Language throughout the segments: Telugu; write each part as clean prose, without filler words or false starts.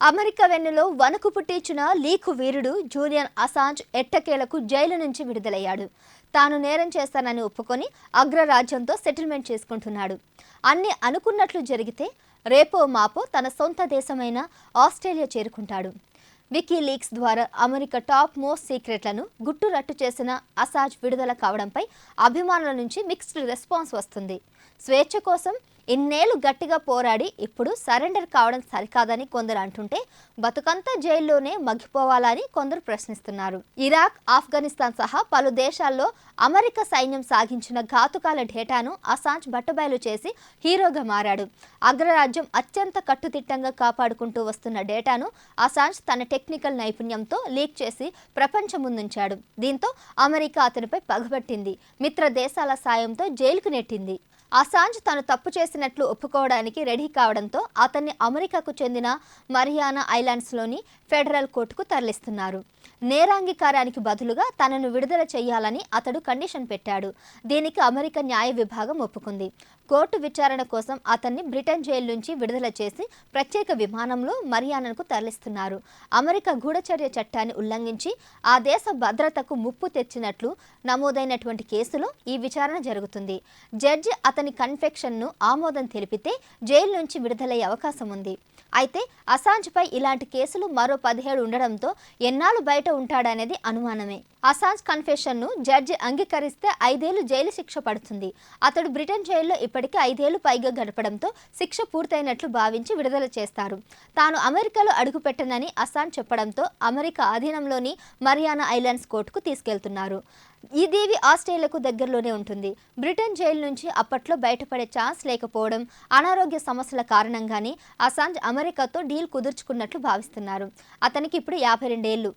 అమెరికా వెన్నులో వణుకు పుట్టించిన లీకు వీరుడు జూలియన్ అసాంజ్ ఎట్టకేలకు జైలు నుంచి విడుదలయ్యాడు. తాను నేరం చేస్తానని ఒప్పుకొని అగ్రరాజ్యంతో సెటిల్మెంట్ చేసుకుంటున్నాడు. అన్ని అనుకున్నట్లు జరిగితే రేపో మాపో తన సొంత దేశమైన ఆస్ట్రేలియా చేరుకుంటాడు. వికీలీక్స్ ద్వారా అమెరికా టాప్ మోస్ట్ సీక్రెట్లను గుట్టురట్టు చేసిన అసాంజ్ విడుదల కావడంపై అభిమానుల నుంచి మిక్స్డ్ రెస్పాన్స్ వస్తుంది. స్వేచ్ఛ కోసం ఇన్నేళ్లు గట్టిగా పోరాడి ఇప్పుడు సరెండర్ కావడం సరికాదని కొందరు అంటుంటే, బతుకంతా జైల్లోనే మగ్గిపోవాలని కొందరు ప్రశ్నిస్తున్నారు. ఇరాక్, ఆఫ్ఘనిస్తాన్ సహా పలు దేశాల్లో అమెరికా సైన్యం సాగించిన ఘాతుకాల డేటాను అసాంజ్ బట్టబయలు చేసి హీరోగా మారాడు. అగ్రరాజ్యం అత్యంత కట్టుదిట్టంగా కాపాడుకుంటూ వస్తున్న డేటాను అసాంజ్ తన టెక్నికల్ నైపుణ్యంతో లీక్ చేసి ప్రపంచం ముందుంచాడు. దీంతో అమెరికా అతనిపై పగబట్టింది. మిత్ర దేశాల సాయంతో జైలుకు నెట్టింది. అసాంజ్ తను తప్పు చేసినట్లు ఒప్పుకోవడానికి రెడీ కావడంతో అతన్ని అమెరికాకు చెందిన మరియానా ఐలాండ్స్లోని ఫెడరల్ కోర్టుకు తరలిస్తున్నారు. నేరాంగీకారానికి బదులుగా తనను విడుదల చేయాలని అతడు కండిషన్ పెట్టాడు. దీనికి అమెరికా న్యాయ విభాగం ఒప్పుకుంది. కోర్టు విచారణ కోసం అతన్ని బ్రిటన్ జైలు నుంచి విడుదల చేసి ప్రత్యేక విమానంలో మరియానాకు తరలిస్తున్నారు. అమెరికా గూఢచర్య చట్టాన్ని ఉల్లంఘించి ఆ దేశ భద్రతకు ముప్పు తెచ్చినట్లు నమోదైనటువంటి కేసులో ఈ విచారణ జరుగుతుంది. జడ్జి అతని కన్ఫెక్షన్ను ఆమోదం తెలిపితే జైలు నుంచి విడుదలయ్యే అవకాశం ఉంది. అయితే అసాంజ్పై ఇలాంటి కేసులు మరో 17 ఉండడంతో ఎన్నాళ్ళు బయట ఉంటాడనేది అనుమానమే. అసాంజ్ కన్ఫెషన్ను జడ్జి అంగీకరిస్తే 5 ఏళ్లు జైలు శిక్ష పడుతుంది. అతడు బ్రిటన్ జైల్లో ఇప్పటికే 5 ఏళ్లు పైగా గడపడంతో శిక్ష పూర్తయినట్లు భావించి విడుదల చేస్తారు. తాను అమెరికాలో అడుగుపెట్టనని అసాంజ్ చెప్పడంతో అమెరికా అధీనంలోని మరియానా ఐలాండ్స్ కోర్టుకు తీసుకెళ్తున్నారు. ఈ దీవి ఆస్ట్రేలియాకు దగ్గరలోనే ఉంటుంది. బ్రిటన్ జైలు నుంచి అప్పట్లో బయటపడే ఛాన్స్ లేకపోవడం, అనారోగ్య సమస్యల కారణంగానే అసాంజ్ అమెరికాతో డీల్ కుదుర్చుకున్నట్లు భావిస్తున్నారు. అతనికి ఇప్పుడు 52 ఏళ్లు.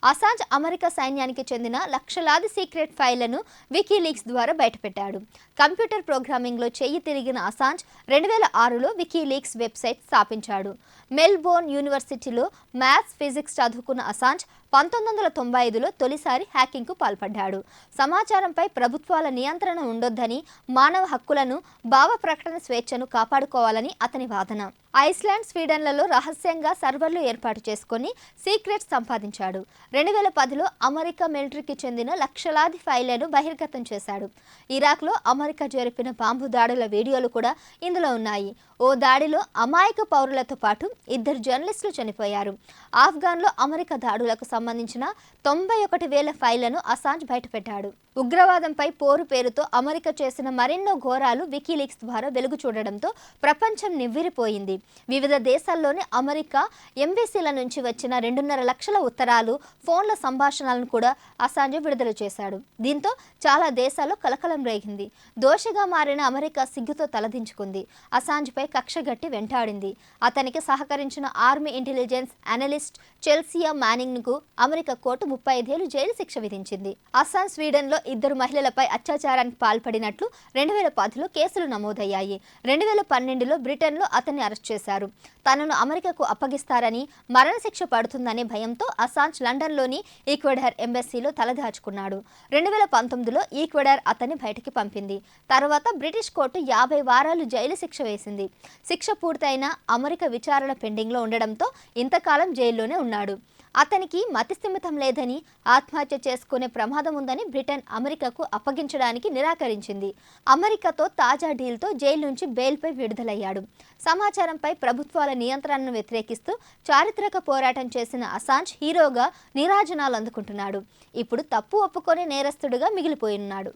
అసాంజ్ అమెరికా సైన్యానికి చెందిన లక్షలాది సీక్రెట్ ఫైళ్లను వికీలీక్స్ ద్వారా బయటపెట్టాడు. కంప్యూటర్ ప్రోగ్రామింగ్లో చెయ్యి తిరిగిన అసాంజ్ 2006లో వికీలీక్స్ వెబ్సైట్ స్థాపించాడు. మెల్బోర్న్ యూనివర్సిటీలో మ్యాథ్స్, ఫిజిక్స్ చదువుకున్న అసాంజ్ 1995లో తొలిసారి హ్యాకింగ్కు పాల్పడ్డాడు. సమాచారంపై ప్రభుత్వాల నియంత్రణ ఉండొద్దని, మానవ హక్కులను, భావ ప్రకటన స్వేచ్ఛను కాపాడుకోవాలని అతని వాదన. ఐస్లాండ్, స్వీడన్లలో రహస్యంగా సర్వర్లు ఏర్పాటు చేసుకుని సీక్రెట్స్ సంపాదించాడు. 2010లో అమెరికా మిలిటరీకి చెందిన లక్షలాది ఫైళ్లను బహిర్గతం చేశాడు. ఇరాక్లో అమెరికా జరిపిన బాంబు దాడుల వీడియోలు కూడా ఇందులో ఉన్నాయి. ఓ దాడిలో అమాయక పౌరులతో పాటు 2 జర్నలిస్టులు చనిపోయారు. ఆఫ్ఘన్లో అమెరికా దాడులకు సంబంధించిన 91,000 ఫైళ్లను అసాంజ్ బయటపెట్టాడు. ఉగ్రవాదంపై పోరు పేరుతో అమెరికా చేసిన మరెన్నో ఘోరాలు వికీలీక్స్ ద్వారా వెలుగు చూడడంతో ప్రపంచం నివ్వెరపోయింది. వివిధ దేశాల్లోని అమెరికా ఎంబసీల నుంచి వచ్చిన 2.5 లక్షల ఉత్తరాలు, ఫోన్ల సంభాషణలను కూడా అసాంజ్ విడుదల చేశాడు. దీంతో చాలా దేశాల్లో కలకలం రేగింది. దోషిగా మారిన అమెరికా సిగ్గుతో తలదించుకుంది. అసాంజ్పై కక్షగట్టి వెంటాడింది. అతనికి సహకరించిన ఆర్మీ ఇంటెలిజెన్స్ అనలిస్ట్ చెల్సియా మ్యానింగ్కు అమెరికా కోర్టు 35 ఏళ్లు జైలు శిక్ష విధించింది. అసాంజ్ స్వీడన్లో 2 మహిళలపై అత్యాచారానికి పాల్పడినట్లు 2010లో కేసులు నమోదయ్యాయి. 2012లో బ్రిటన్లో అతన్ని అరెస్ట్ చేశారు. తనను అమెరికాకు అప్పగిస్తారని, మరణశిక్ష పడుతుందనే భయంతో అసాంజ్ లండన్లోని ఈక్వెడార్ ఎంబసీలో తలదాచుకున్నాడు. 2019లో ఈక్వెడార్ అతన్ని బయటికి పంపింది. తర్వాత బ్రిటిష్ కోర్టు 50 వారాలు జైలు శిక్ష వేసింది. శిక్ష పూర్తయిన అమెరికా విచారణ పెండింగ్లో ఉండడంతో ఇంతకాలం జైల్లోనే ఉన్నాడు. అతనికి మతిస్థిమితం లేదని, ఆత్మహత్య చేసుకునే ప్రమాదం ఉందని బ్రిటన్ అమెరికాకు అప్పగించడానికి నిరాకరించింది. అమెరికాతో తాజా డీల్తో జైలు నుంచి బెయిల్పై విడుదలయ్యాడు. సమాచారంపై ప్రభుత్వాల నియంత్రణను వ్యతిరేకిస్తూ చారిత్రక పోరాటం చేసిన అసాంజ్ హీరోగా నీరాజనాలు అందుకుంటున్నాడు. ఇప్పుడు తప్పు ఒప్పుకొని నేరస్తుడిగా మిగిలిపోయినాడు.